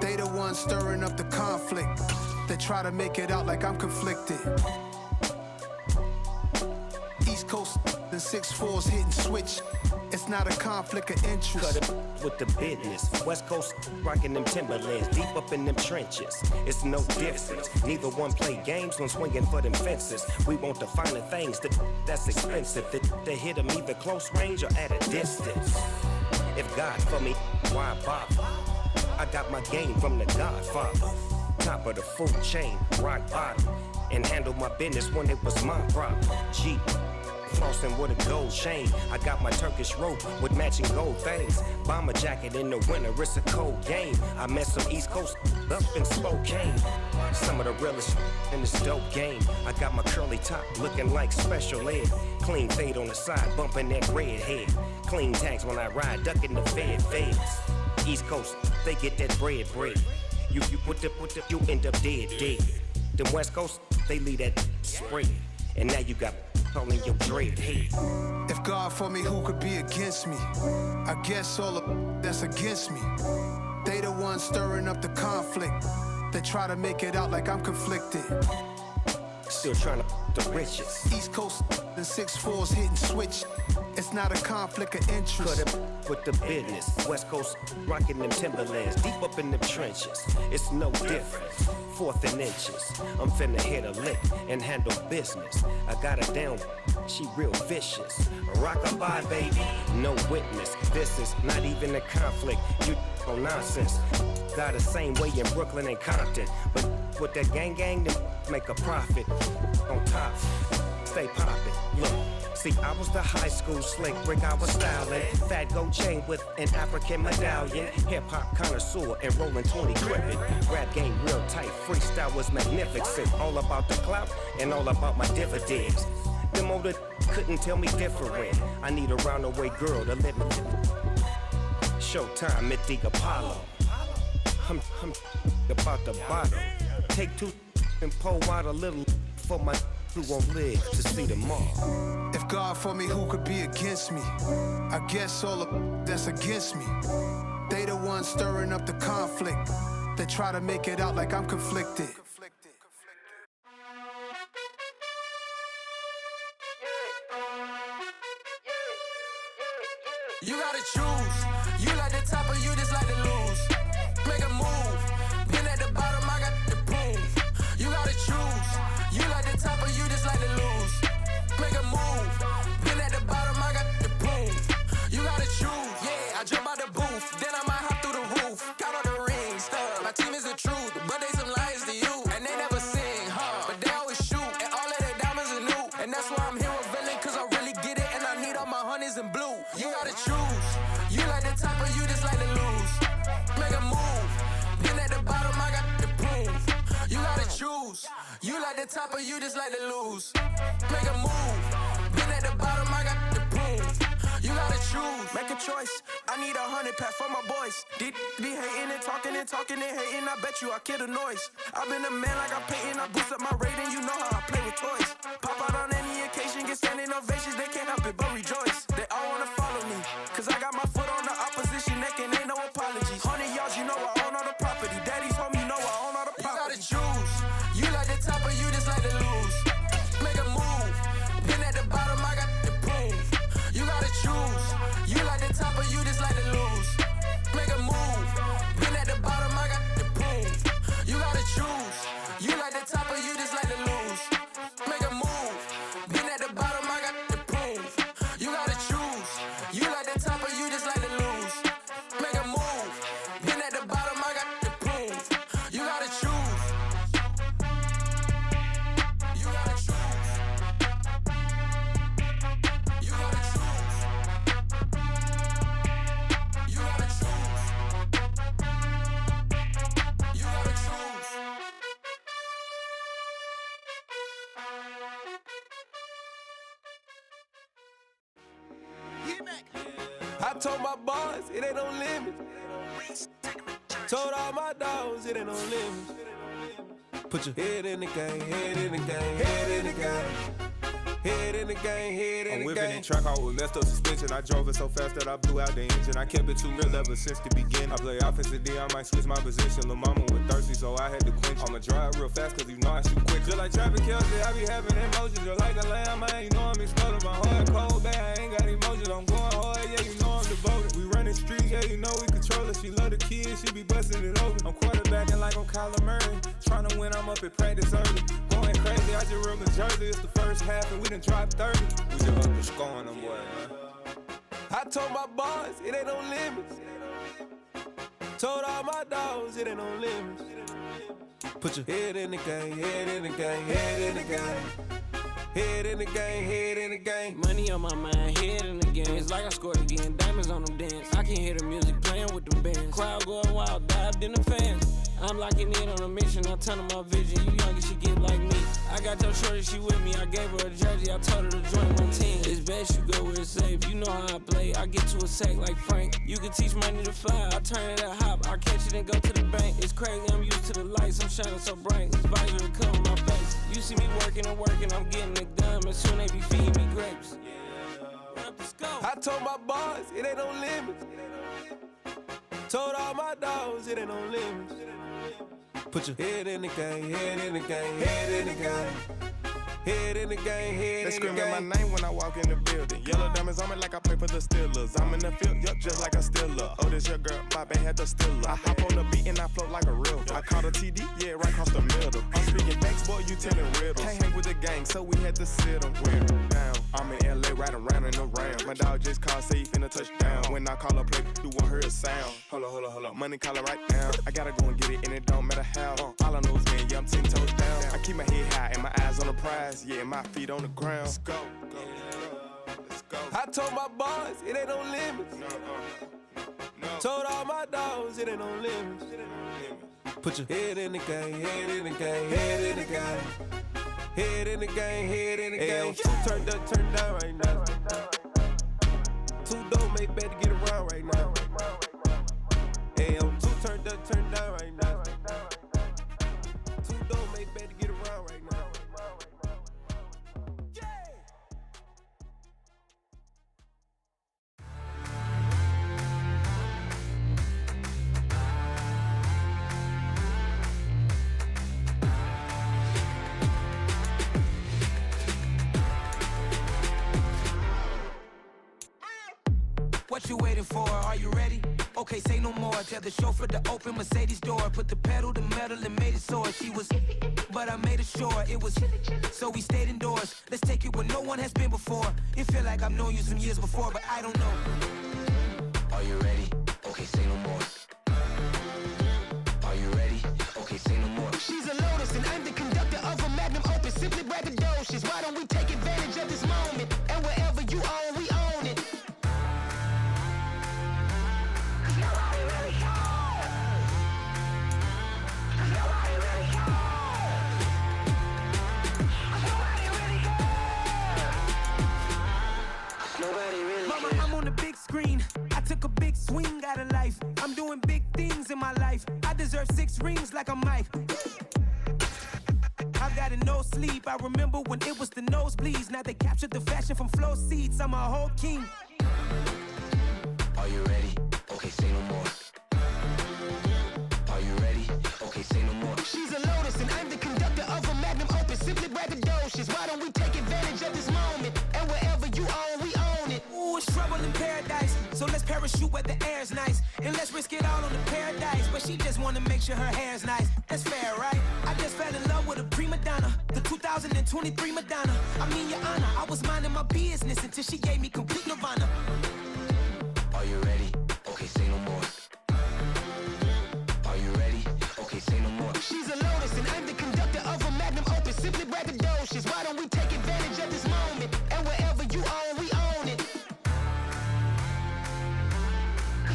They the ones stirring up the conflict. They try to make it out like I'm conflicted. East Coast and 6'4's hitting switch. It's not a conflict of interest. Cut it with the business. West Coast rocking them Timberlands, deep up in them trenches. It's no difference. Neither one play games when swinging for them fences. We want the finer things that's expensive. That hit them either close range or at a distance. If God for me, why bother? I got my game from the Godfather. Top of the food chain, rock bottom. And handle my business when it was my problem. G. Flossing with a gold chain. I got my Turkish rope with matching gold things. Bomber jacket in the winter, it's a cold game. I met some East Coast up in Spokane. Some of the realest in this dope game. I got my curly top looking like special ed. Clean fade on the side, bumping that red head. Clean tags when I ride, ducking the feds. East Coast, they get that bread. You you end up dead. Then West Coast, they leave that spread. And now you got calling your dread head. If God for me, who could be against me? I guess all the that's against me. They the ones stirring up the conflict. They try to make it out like I'm conflicted. Still trying to the riches. East Coast and 6'4s hitting switch. It's not a conflict of interest. Cut up with the business. West Coast rocking them Timberlands. Deep up in them trenches. It's no difference. 4th and inches. I'm finna hit a lick and handle business. I got her down. She real vicious. Rock-a-bye, baby. No witness. This is not even a conflict. You on nonsense. Got the same way in Brooklyn and Compton. But with that gang, then make a profit. On top, stay poppin'. Look, see, I was the high school slick brick, I was styling. Fat gold chain with an African medallion. Hip-hop connoisseur and rolling 20 crippin'. Rap game real tight, freestyle was magnificent. All about the clout and all about my dividends. Them older couldn't tell me different. I need a roundaway girl to let me. Showtime at the Apollo. I'm about the bottom. Take 2 and pour out a little for my who won't live to see tomorrow. If God for me, who could be against me? I guess all the that's against me. They the ones stirring up the conflict. They try to make it out like I'm conflicted. You gotta choose. You like the top or you just like to lose. Make a move. Been at the bottom, I got the proof. You gotta choose. You like the top or you just like to lose. Make a move. Been at the bottom, I got the proof. You gotta choose. Yeah, I jump out the booth, then I might hop through the roof. Got all the rings, stuff. My team is the truth, but they some liars to you. And they never sing, but they always shoot. And all of their diamonds are new. And that's why I'm here with Villain, cause I really get it. And I need all my honeys in blue. You gotta choose. You like the top or you just like to lose. Make a move. Been at the bottom, I got the proof. You gotta choose. You like the top or you just like to lose. Make a move. Been at the bottom, I got the proof. You gotta choose. Make a choice. I need 100 pack for my boys. Deep be hating and talking and hating. I bet you I kill the noise. I've been a man like I'm painting. I boost up my rating. You know how I play with toys. Pop out on any occasion, get standing ovations. They can't help it but rejoice. They all wanna follow me, cause I got my foot on the opposition neck and ain't no apologies. 100 yards, you know I own all the property. Daddy's home, you know I own all the property. You gotta choose. You like the top or you just like to lose. Make a move. Been at the bottom, I got the proof. You gotta choose. You like the top or you just like to lose. Make a move. Been at the bottom, I got the proof. You gotta choose. You like the top or you just like to lose. Make a move. Been at the bottom, I got the proof. You gotta choose. You like the top or you just like to lose. Make a move. Been at the bottom, I got the proof. You gotta choose. You gotta choose. You gotta choose. You gotta choose. You gotta choose. I told my boys it ain't no limit. Told all my dogs it ain't no limit. Put your head in the game, head in the game, head in the game. Head in the game, head in the game. I'm whipping in track out with messed up suspension. I drove it so fast that I blew out the engine. I kept it too real ever since the beginning. I play offensive D, I might switch my position. Lil' mama was thirsty, so I had to quench. I'ma drive real fast, cause you know I shoot quick. Just like traffic Kelsey, I be having emotions. Just like a lamb, man, you know I'm exploding. My heart cold, bad, I ain't got emotions. I'm going hard, yeah, you know I'm devoted. We running streets, yeah, you know we control it. She love the kids, she be busting it over. I'm quarterbacking like I'm Kyler Murray. Tryna win, I'm up at practice early. Going crazy, I just real Jersey. It's the first half and we done dropped 30. We just up to scoring them, boy, man. I told my boys it ain't no limits. Told all my dogs it ain't no limits. Put your head in the game, head in the game, head in the game. Head in the game, head in the game. Money on my mind, head in the game. It's like I scored again, diamonds on them dance. I can hear the music playing with them bands. Crowd going wild, dived in the fans. I'm locking in on a mission, I tell her my vision. You young and she get like me. I got your shorty, she with me. I gave her a jersey, I told her to join my team. It's best you go where it's safe. You know how I play. I get to a sack like Frank. You can teach money to fly. I turn it at hop. I catch it and go to the bank. It's crazy, I'm used to the lights. I'm shining so bright. This visor to cover my face. You see me working and working. I'm getting it done. And soon they be feeding me grapes. Let's go. I told my boys it ain't no limits. Told all my dogs it ain't no limits. Put your head in the game, head in the game, head in the game. Head in the game, head in the game. They screaming my name when I walk in the building. Yellow diamonds on me like I play for the Steelers. I'm in the field, yup, just like a Steeler. Oh, this your girl, my band had the Steeler. I hop on the beat and I float like a river. I caught a TD, yeah, right across the middle. I'm speaking facts, boy, you telling riddles. Can't hang with the gang, so we had to sit them down. I'm in LA, riding around and around. My dog just called, say he finna touchdown. When I call a play, do want her a sound. Hold up, money calling right now. I gotta go and get it, and it don't matter how. All I know is, man, yeah, I'm 10 toes down. I keep my head high and my eyes on the prize. Yeah, my feet on the ground. Let's go. Let's go. I told my boys it ain't no limits. No. Told all my dogs it ain't no limits. Put your head in the game, head in the game, head in the game. Head in the game, head in the game. Two turned up, turned down right now. Two dope make better get around right now. Hey, I'm two turned up, turned down right now. Two dope make better get around right now. What you waiting for? Are you ready? Okay, say no more. Tell the chauffeur to open Mercedes door. Put the pedal to metal and made it soar. She was, but I made it sure it was. So we stayed indoors. Let's take it where no one has been before. It feel like I've known you some years before, but I don't know. Are you ready? Okay, say no more. Are you ready? Okay, say no more. She's a Lotus and I'm the conductor of a Magnum Opus. Simply braggadocious. Why don't we take advantage of this moment? And wherever you own, we own it. Mama, I'm on the big screen. I took a big swing out of life. I'm doing big things in my life. I deserve 6 rings like I'm Mike. I've got no sleep. I remember when it was the nosebleeds. Now they captured the fashion from flow seats. I'm a whole king. Are you ready? Okay, say no more. Are you ready? Okay, say no more. She's a Lotus and I'm the conductor of a Magnum Opus. Simply braggadocious. Why don't we take advantage of this moment? And wherever you own, we own it. Ooh, it's trouble in paradise. So let's parachute where the air's nice. And let's risk it all on the paradise. But she just wanna make sure her hair's nice. That's fair, right? I just fell in love with a prima donna. The 2023 Madonna. I mean, your honor, I was minding my business until she gave me complete nirvana. Are you ready? Okay, say no more. Are you ready? Okay, say no more. She's a Lotus and I'm the conductor of a Magnum Opus. Simply braggadocious. Why don't we take advantage of this moment? And wherever you own, we own it.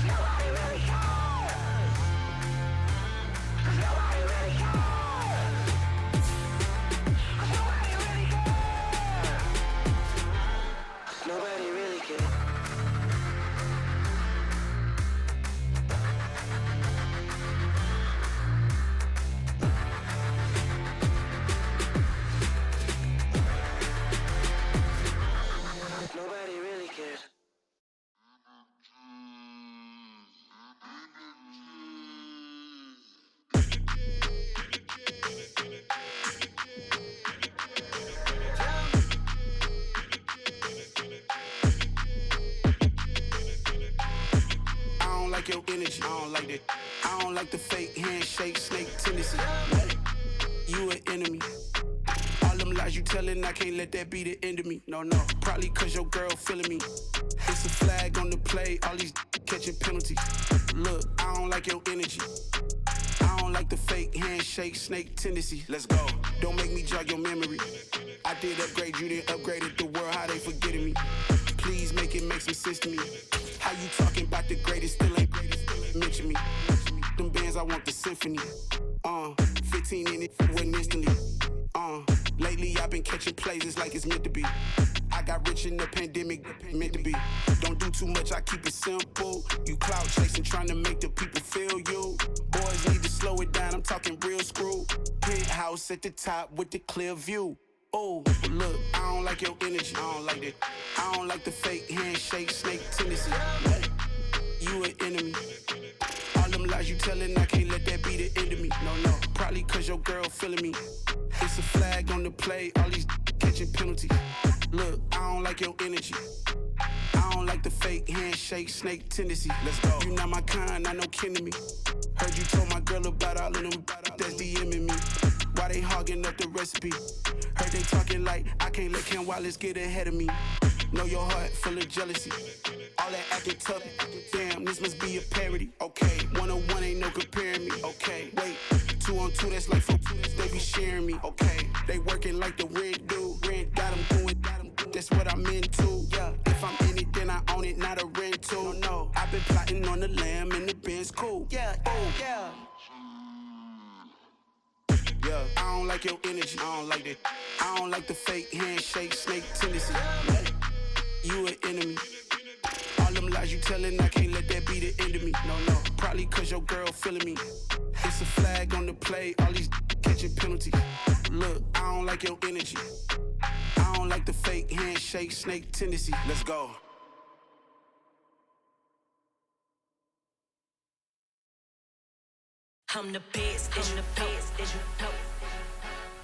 Nobody really cares. Nobody really cares. Nobody really cares. Nobody really cares. Nobody really cares. I don't like your energy. I don't like that. I don't like the fake handshake, snake tendency. You an enemy. All them lies you telling, I can't let that be the end of me. No, probably cause your girl feeling me. It's a flag on the play, all these catching penalties. Look, I don't like your energy. I don't like the fake handshake, snake tendency. Let's go. Don't make me jog your memory. I did upgrade, you didn't upgrade it. The world, how they forgetting me. Please make it make some sense to me. How you talking about the greatest, still ain't mention me. Them bands, I want the symphony. 15 in it, went instantly. Lately I've been catching plays, it's like it's meant to be. I got rich in the pandemic, meant to be. Don't do too much, I keep it simple. You clout chasing, trying to make the people feel you. Boys need to slow it down, I'm talking real screw. Penthouse at the top with the clear view. Oh, look, I don't like your energy, I don't like that. I don't like the fake handshake, snake tendency. You an enemy. All them lies you telling, I can't let that be the end of me. No, probably cause your girl feeling me. It's a flag on the play, all these catching penalties. Look, I don't like your energy. I don't like the fake handshake, snake tendency. Let's go. You not my kind, I know kin to me. Heard you told my girl about all of them that's DMing me. Why they hogging up the recipe? Heard they talking like I can't let Ken Wallace get ahead of me. Know your heart full of jealousy. All that acting tough, damn, this must be a parody. Okay, 101 ain't no comparing me. Okay, wait, 2 on 2, that's like 4, they be sharing me. Okay, they working like the rent do. Rent got them doing, that's what I'm into. Yeah, if I'm in it, then I own it, not a rental. No, I've been plotting on the lamb and the Benz cool. Yeah, yeah. Yeah, I don't like your energy, I don't like that. I don't like the fake handshake, snake tendency. You an enemy. All them lies you telling, I can't let that be the end of me. No, probably cause your girl feeling me. It's a flag on the play, all these catching penalties. Look, I don't like your energy. I don't like the fake handshake, snake tendency. Let's go. I'm the best, I'm the best,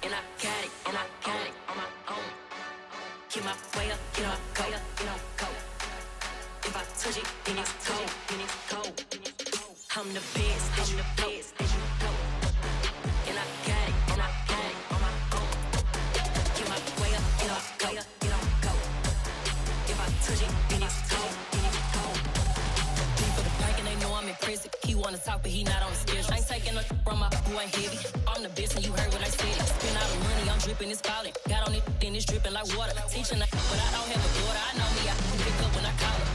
and I got it, and I got it on my own. Get my way up, get my go, go. If I touch it, then it's cold, then it's cold. I'm the best, I'm the best, and I got it, and I got it on my own. Get my way up, get my go. If I touch it, then it's cold, then it's cold. People the bank and they know I'm impressive. He wanna talk, but he not on the schedule. I ain't taking no from my who ain't heavy. I'm the best and you heard what I said. Spend all the money, I'm dripping, it's falling. Got on it, then it's dripping like water. Teaching but I don't have a daughter. I know me, I can pick up when I call her.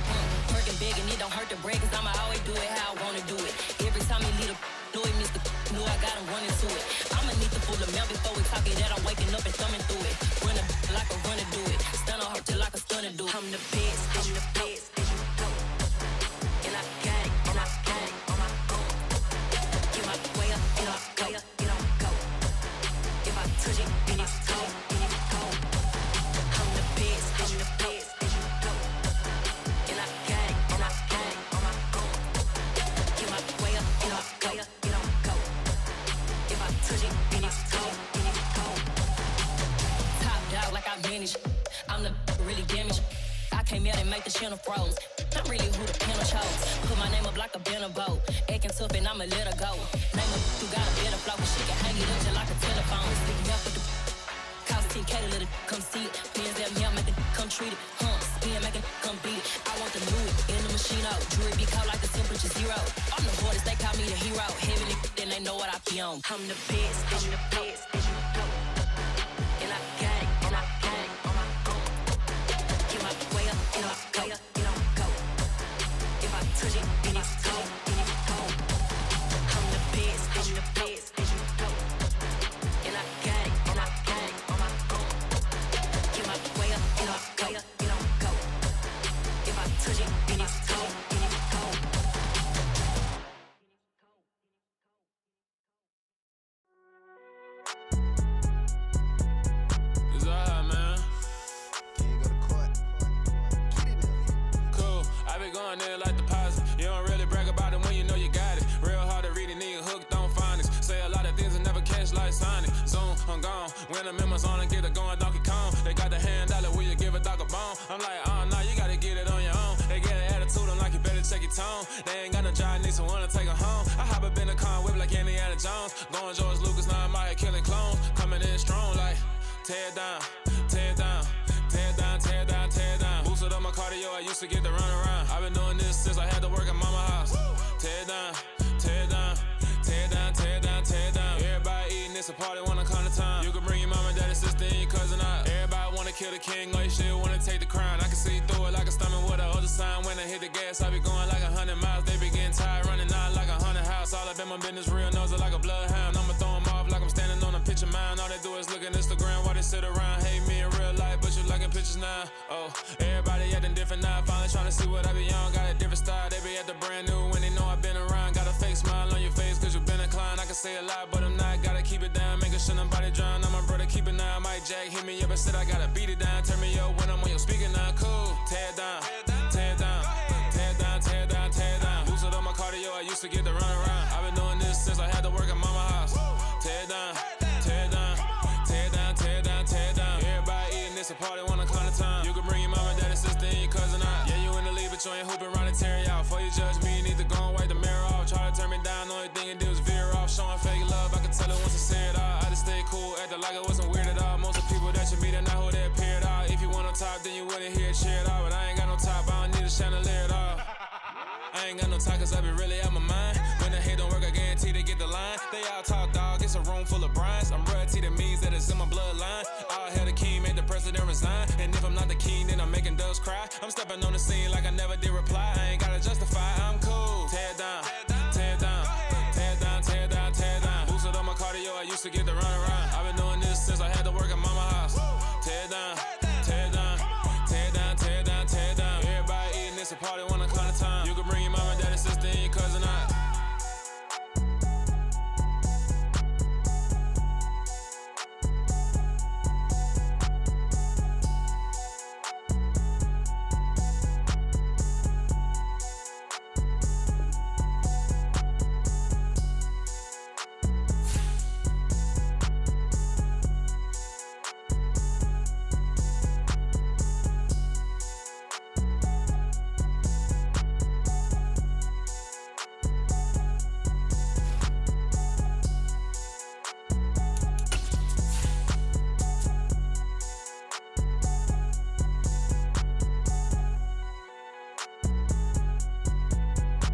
Working big and it don't hurt to break, cause I'ma always do it how I wanna do it. Every time he lead a know he missed the know I got him running to it. I'ma need the full amount before we talk it that I'm waking up and thumbing through it. Run a like a runner do it. Stun on her till like a stunner do it. I'm the best, I'm the best, and I got it, and I got it on my own. Get my way up, get up, go. If I touch it, then it's cold, then it's cold. I'm the best, I'm the best, and I got it, and I got it on my own. Get my way up, get up, go. If I touch it, then it's cold, then it's cold. Top dog like I manage, I'm the really damaged. I came out and make the channel froze. I'm really who the panel chose. Put my name up like a banner boat. Acting tough and I'ma let her go. Name her who got a better flow, but she can hang it up just like a telephone. Speaking up with the cost 10K to let it come see it. Bands that me, I make it come treat it. Spin, make it come beat it. I want the Louis in the machine out. Jewelry be caught like the temperature 0. I'm the hardest, they call me the hero. Heavily, then they know what I be on. I'm the best, I'm the best, and I got it, and I got it on my own. Get my way up, get up, go. If I touch it, then it's cold, then it's cold. I'm the best, I'm the best, and I got it, and I got it on my own. Get my way up, get up, go. If I touch it, then it's cold, then it's cold. It's alright, man. Cool, I been going there like deposit. You don't really brag about it when you know you got it. Real hard to read a nigga hooked on phonics. Say a lot of things and never catch like Sonic. Zoom, I'm gone. When I'm in my zone and get it going Donkey Kong. They got the hand dollar, will you give a dog a bone? I'm like, oh no, you gotta get it on your own. They get an attitude, I'm like, you better check your tone. They ain't got no job, need someone to take her home. I hop up in the car, whip like Indiana Jones. Going George Lucas, now I'm out here killing clones. Coming in strong like tear it down, tear it down, tear it down, tear it down, tear it down. Boosted up my cardio, I used to get to run around. I've been doing this since I had to work at mama house. Tear it down, tear it down, tear it down, tear it down, tear it down. Everybody eating, it's a party, wanna come to time. You can bring your mama, daddy, sister, and your cousin out. Everybody wanna kill the king, or you shit wanna take the crown. I can see through it like a stomach with a other sign. When I hit the gas, I be going like 100 miles. They be getting tired, running out like 100 house. All up in my business, real nose it like a bloodhound. I'ma throw 'em off like I'm standing on a picture mound. All they do is look at Instagram while they sit around. Hate me in real life, but you liking pictures now. Oh, everybody acting different now. Finally trying to see what I be on. Got a different style, they be at the brand new when they know I've been around. Got a fake smile on your face cause you been inclined. I can say a lot, but I'm not. Gotta keep it down, making sure nobody drown. I'm my brother, keep it now. Mike Jack hit me up and said I gotta beat it down. Turn me up when I'm on your speaker now. Cool, tear it down, tear it down, tear it down, tear it down, tear it down. Boosted up my cardio, I used to get to run around. I've been doing this since I had to work at mama house. Tear it down, tear it down, tear it down, tear it down, tear it down. Everybody eating, it's a party, wanna come to time. You can bring your mama, daddy, sister, and your cousin out. Yeah, you in the league, but you ain't hooping around and tear you out. Before you judge me, you need to go and wipe the mirror off. Try to turn me down, only thing you do is veer off. Showing fake love, I can tell it once I say it all. I just stay cool, acting like it wasn't weird at all. Most of the people that you meet are not who they appear at all. If you want on top, then you wouldn't hear it cheer at all. But I ain't got no top, I don't need a chandelier at all. I ain't got no time cause I be really out my mind. When the hate don't work, I guarantee they get the line. They all talk dog, it's a room full of brines. I'm royalty, that means that it's in my bloodline. All hail the king, made the president resign. And if I'm not the king, then I'm making doves cry. I'm stepping on the scene like I never did reply. I ain't gotta justify, I'm cool.